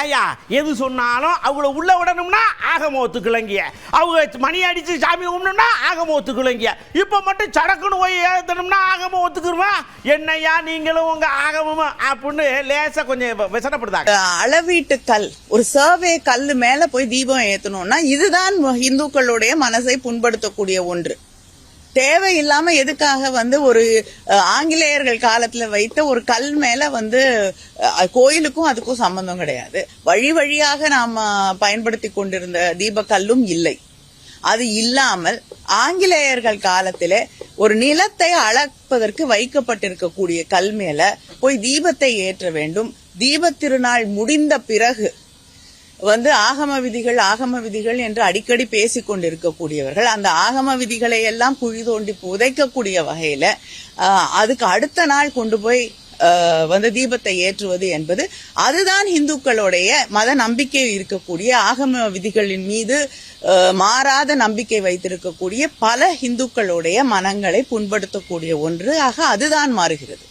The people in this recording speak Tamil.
ஏயா எது சொன்னாலும் அவங்கள உள்ள விடணும்னா ஆகம ஒத்துக்கலங்கிய, அவங்க மணி அடிச்சு சாமி கும்பிடணும்னா ஆகம ஒத்துக்கலங்கிய, இப்ப மட்டும் சடக்குன்னு போய் ஏத்தணும்னா ஆகம ஒத்துக்குருமா? என்னையா நீங்களும் உங்க ஆகமும் அப்படின்னு லேசா கொஞ்சம் விசனப்படுதாங்க. அளவீட்டு கல், ஒரு சர்வே கல்லு மேல போய் தீபம் ஏத்தணும்னா இதுதான் இந்துக்களுடைய மனசை புண்படுத்தக்கூடிய ஒன்று. தேவையில்லாம எதுக்காக ஒரு ஆங்கிலேயர்கள் காலத்துல வைத்த ஒரு கல் மேல கோயிலுக்கும் அதுக்கும் சம்பந்தம் கிடையாது. வழி வழியாக நாம பயன்படுத்தி கொண்டிருந்த தீபக்கல்லும் இல்லை. அது இல்லாமல் ஆங்கிலேயர்கள் காலத்திலே ஒரு நிலத்தை அளப்பதற்கு வைக்கப்பட்டிருக்கக்கூடிய கல் மேல போய் தீபத்தை ஏற்ற வேண்டும். தீப திருநாள் முடிந்த பிறகு ஆகம விதிகள் என்று அடிக்கடி பேசிக் கொண்டிருக்கக்கூடியவர்கள் அந்த ஆகம விதிகளை எல்லாம் குழி தோண்டி புதைக்கக்கூடிய வகையில அதுக்கு அடுத்த நாள் கொண்டு போய் தீபத்தை ஏற்றுவது என்பது அதுதான் இந்துக்களுடைய மத நம்பிக்கை இருக்கக்கூடிய ஆகம விதிகளின் மீது மாறாத நம்பிக்கை வைத்திருக்கக்கூடிய பல இந்துக்களுடைய மனங்களை புண்படுத்தக்கூடிய ஒன்று ஆக அதுதான் மாறுகிறது.